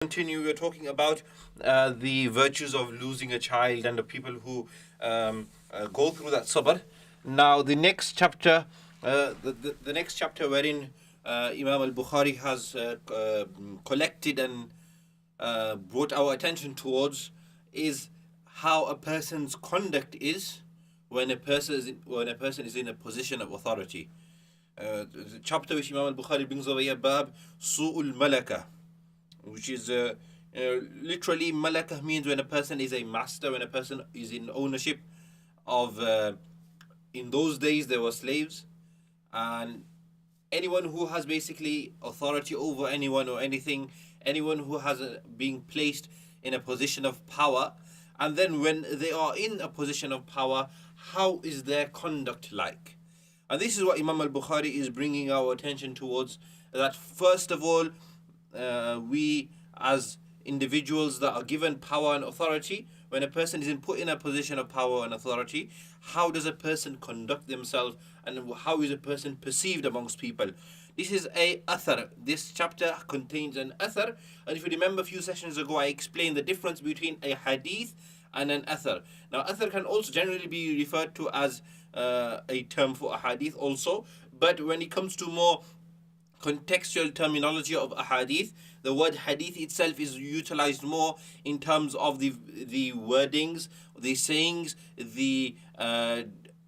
Continue. We're talking about the virtues of losing a child and the people who go through that sabr. Now, the next chapter, the next chapter wherein Imam al Bukhari has collected and brought our attention towards is how a person's conduct is when a person is in a position of authority. The chapter which Imam al Bukhari brings over here, Bab Su'ul Malaka, which is literally malaka means when a person is a master, when a person is in ownership of in those days there were slaves, and anyone who has basically authority over anyone or anything, anyone who has being placed in a position of power, and then when they are in a position of power, how is their conduct like? And this is what Imam al-Bukhari is bringing our attention towards, that first of all, we as individuals that are given power and authority, when a person is put in a position of power and authority, how does a person conduct themselves and how is a person perceived amongst people? This is a athar. This chapter contains an athar, and if you remember a few sessions ago I explained the difference between a hadith and an athar. Now athar can also generally be referred to as a term for a hadith also, but when it comes to more contextual terminology of a hadith, the word hadith itself is utilized more in terms of the wordings, the sayings, the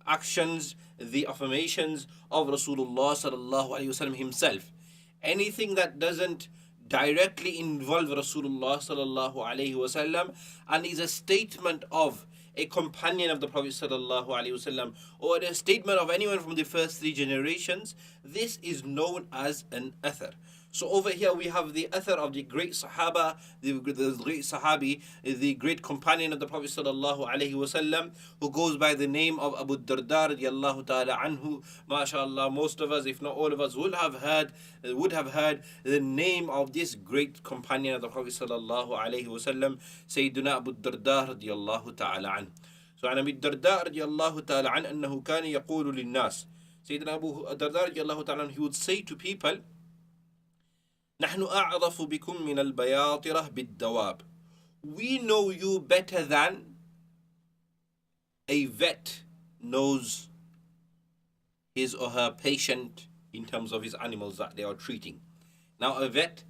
actions, the affirmations of Rasulullah sallallahu alaihi wasallam himself. Anything that doesn't directly involve Rasulullah sallallahu alaihi wasallam and is a statement of a companion of the Prophet sallallahu alaihi wasallam or a statement of anyone from the first three generations, this is known as an athar. So over here we have the athar of the great Sahaba, the great Sahabi, the great companion of the Prophet sallallahu alaihi wasallam, who goes by the name of Abu Darda radiyallahu ta'ala anhu. MashaAllah, most of us, if not all of us, would have heard the name of this great companion of the Prophet sallallahu alaihi wasallam, Sayyiduna Abu Darda radiyallahu ta'ala anhu. So عن أبي الدرداء رضي الله تعالى عنه أنه كان يقول للناس, Sayyidina Abu Darda رضي الله تعالى عنه, he would say to people, نحن أعرف بكم من البياطرة بالدواب. We know you better than a vet knows his or her patient in terms of his animals that they are treating. Now a vet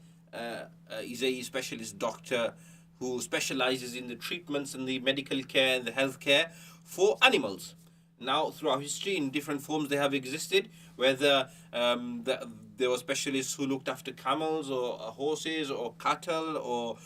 is a specialist doctor who specializes in the treatments and the medical care and the health care for animals. Now, throughout history, in different forms they have existed, whether there were specialists who looked after camels or horses or cattle or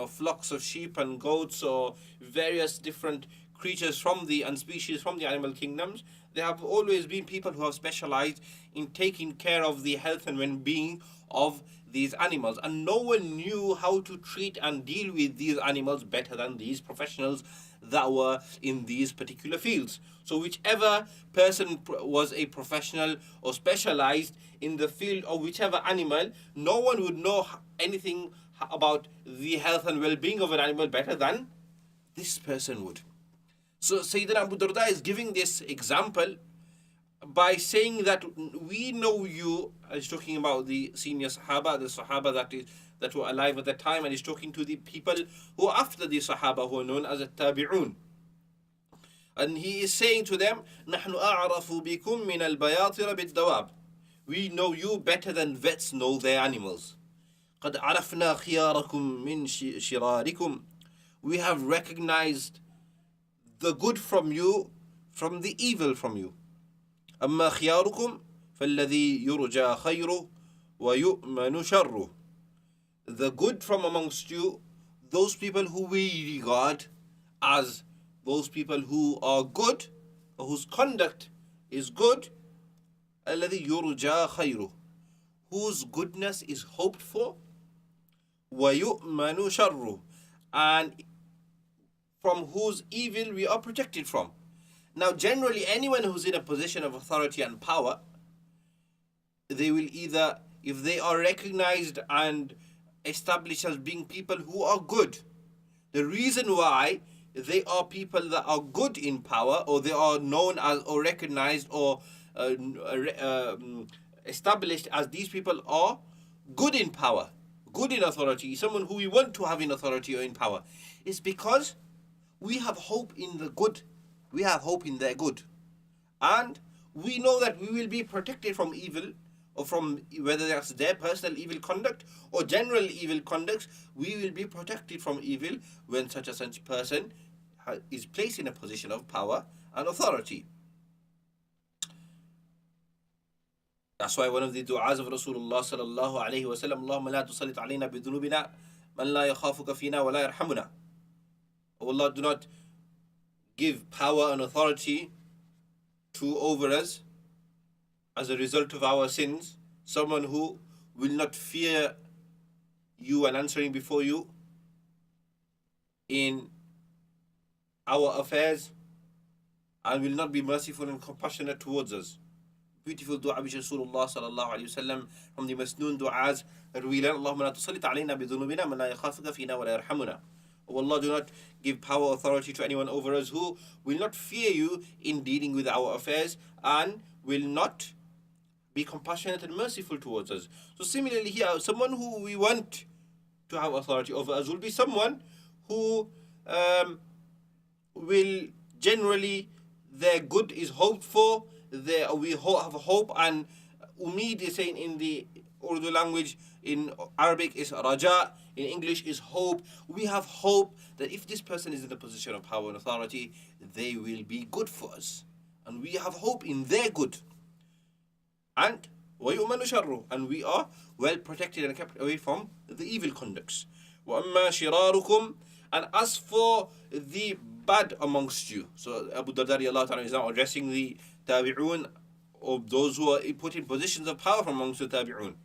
flocks of sheep and goats or various different creatures from the and species from the animal kingdoms. There have always been people who have specialized in taking care of the health and well-being of these animals, and no one knew how to treat and deal with these animals better than these professionals that were in these particular fields. So whichever person was a professional or specialized in the field of whichever animal, no one would know anything about the health and well-being of an animal better than this person would. So Sayyidina Abu Darda is giving this example by saying that we know you, he's talking about the senior Sahaba, the Sahaba that were alive at that time, and he's talking to the people who are after the Sahaba, who are known as التابعون. And he is saying to them, نحن أعرف بكم من البياطرة بالدواب. We know you better than vets know their animals. قد عرفنا خياركم من شراركم. We have recognized the good from you from the evil from you. أما خياركم فالذي يرجى خيره ويؤمن شره. The good from amongst you, those people who we regard as those people who are good, or whose conduct is good, الذي يرجى خيره, whose goodness is hoped for, ويؤمن شره, and from whose evil we are protected from. Now generally anyone who's in a position of authority and power, they will either, if they are recognized and established as being people who are good, the reason why they are people that are good in power, or they are known as or recognized or established as these people are good in power, good in authority, someone who we want to have in authority or in power, is because we have hope in the good. We have hope in their good. And we know that we will be protected from evil, or from whether that's their personal evil conduct or general evil conduct. We will be protected from evil when such a such person is placed in a position of power and authority. That's why one of the du'as of Rasulullah sallallahu alayhi wa sallam, Allahumma la tusallit alayna bidhunubina man la yakhafuka fina wa la yarhamuna. Oh Allah, do not give power and authority to over us as a result of our sins, someone who will not fear you and answering before you in our affairs, and will not be merciful and compassionate towards us. Beautiful dua which Rasulullah sallallahu alayhi wa sallam, from the masnoon du'as that we learn, Allahumma la tusallit alayna bidhunubina man la yakhafuka fina wa la yarhamuna. O Allah, do not give power authority to anyone over us who will not fear you in dealing with our affairs and will not be compassionate and merciful towards us. So similarly here, someone who we want to have authority over us will be someone who will generally, their good is hoped for. We have hope, and umeed is saying in the Urdu language, in Arabic is raja, in English is hope. We have hope that if this person is in a position of power and authority, they will be good for us. And we have hope in their good. And وَيُؤْمَنُ شَرُّ, and we are well protected and kept away from the evil conducts. وَأَمَّا شِرَارُكُمْ, and as for the bad amongst you. So Abu Darda radiallahu ta'ala is now addressing the tabi'un, or those who are put in positions of power from amongst the tabi'un.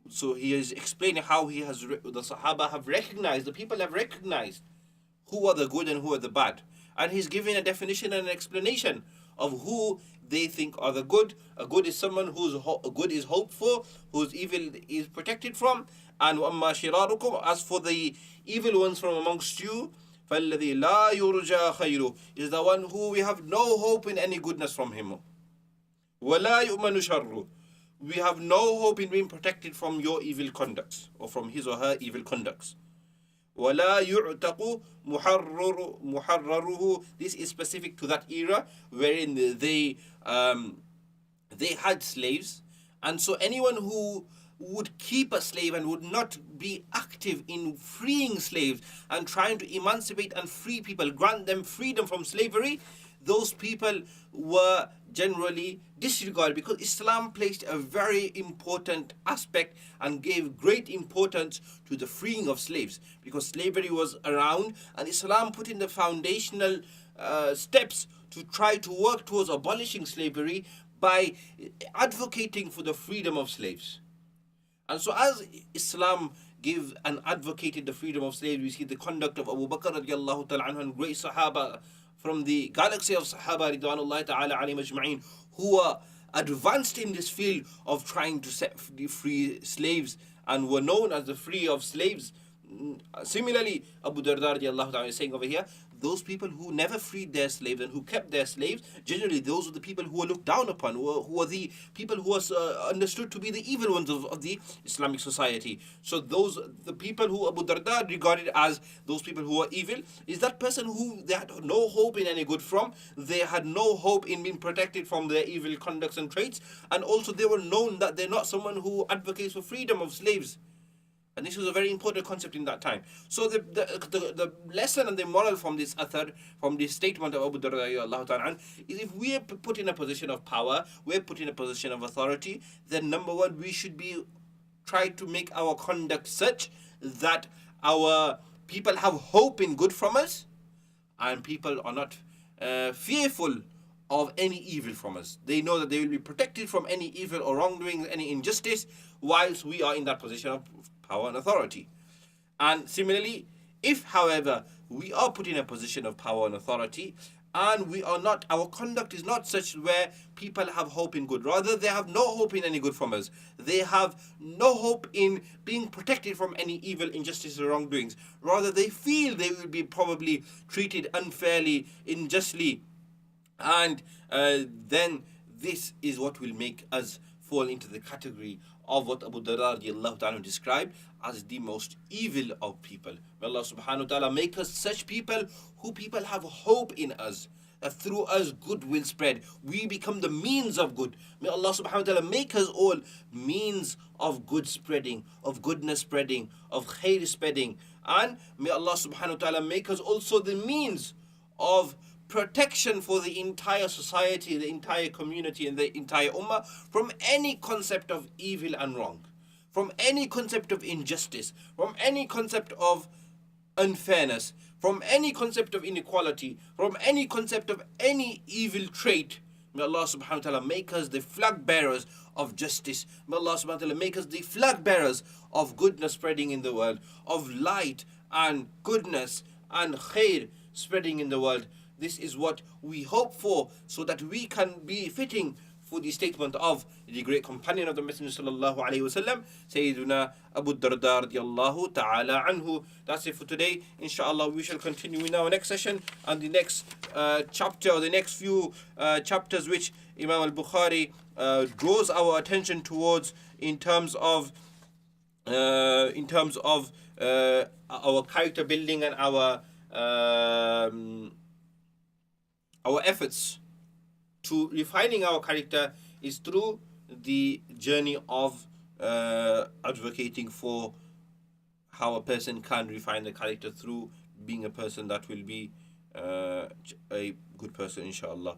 So he is explaining how the Sahaba have recognized, the people have recognized who are the good and who are the bad. And he's giving a definition and an explanation of who they think are the good. A good is someone whose good is hoped for, whose evil is protected from. And وَأَمَّا شِرَارُكُمْ, as for the evil ones from amongst you, فَالَّذِي لَا يُرْجَى خَيْرُ, is the one who we have no hope in any goodness from him. وَلَا يُؤْمَنُ شَرُّ, we have no hope in being protected from your evil conducts, or from his or her evil conducts. وَلَا يُعْتَقُ مُحَرَّرُهُ, this is specific to that era wherein they had slaves, and so anyone who would keep a slave and would not be active in freeing slaves and trying to emancipate and free people, grant them freedom from slavery, those people were generally disregarded, because Islam placed a very important aspect and gave great importance to the freeing of slaves, because slavery was around, and Islam put in the foundational steps to try to work towards abolishing slavery by advocating for the freedom of slaves. And so as Islam gave and advocated the freedom of slaves, we see the conduct of Abu Bakr radiallahu ta'ala anhu and great Sahaba from the galaxy of Sahaba ridwanullahi ta'ala alayhim ajma'in, who are advanced in this field of trying to set free slaves and were known as the free of slaves. Similarly, Abu Darda radiallahu ta'ala is saying over here, those people who never freed their slaves and who kept their slaves, generally those are the people who are looked down upon, who are the people who are understood to be the evil ones of the Islamic society. So the people who Abu Darda regarded as those people who are evil, is that person who they had no hope in any good from, they had no hope in being protected from their evil conducts and traits, and also they were known that they're not someone who advocates for freedom of slaves. And this was a very important concept in that time. So the lesson and the moral from this athar, from this statement of Abu Darda is, if we are put in a position of power, we're put in a position of authority, then number one, we should be try to make our conduct such that our people have hope in good from us, and people are not fearful of any evil from us. They know that they will be protected from any evil or wrongdoing, any injustice, whilst we are in that position of power and authority. And similarly, if however we are put in a position of power and authority, and we are not, our conduct is not such where people have hope in good, rather they have no hope in any good from us, they have no hope in being protected from any evil, injustice or wrongdoings, rather they feel they will be probably treated unfairly, unjustly, and then this is what will make us fall into the category of what Abu Darda radiallahu ta'ala described as the most evil of people. May Allah subhanahu wa ta'ala make us such people who people have hope in us, that through us good will spread. We become the means of good. May Allah subhanahu wa ta'ala make us all means of good spreading, of goodness spreading, of khair spreading. And may Allah subhanahu wa ta'ala make us also the means of protection for the entire society, the entire community, and the entire ummah from any concept of evil and wrong, from any concept of injustice, from any concept of unfairness, from any concept of inequality, from any concept of any evil trait. May Allah subhanahu wa ta'ala make us the flag bearers of justice. May Allah subhanahu wa ta'ala make us the flag bearers of goodness spreading in the world, of light and goodness and khair spreading in the world. This is what we hope for, so that we can be fitting for the statement of the great companion of the Messenger sallallahu alaihi wasallam, Sayyiduna Abu Darda radiyallahu ta'ala anhu. That's it for today. Inshallah, we shall continue in our next session and the next chapter, or the next few chapters which Imam al-Bukhari draws our attention towards in terms of our character building and our efforts to refining our character is through the journey of advocating for how a person can refine the character through being a person that will be a good person, inshallah.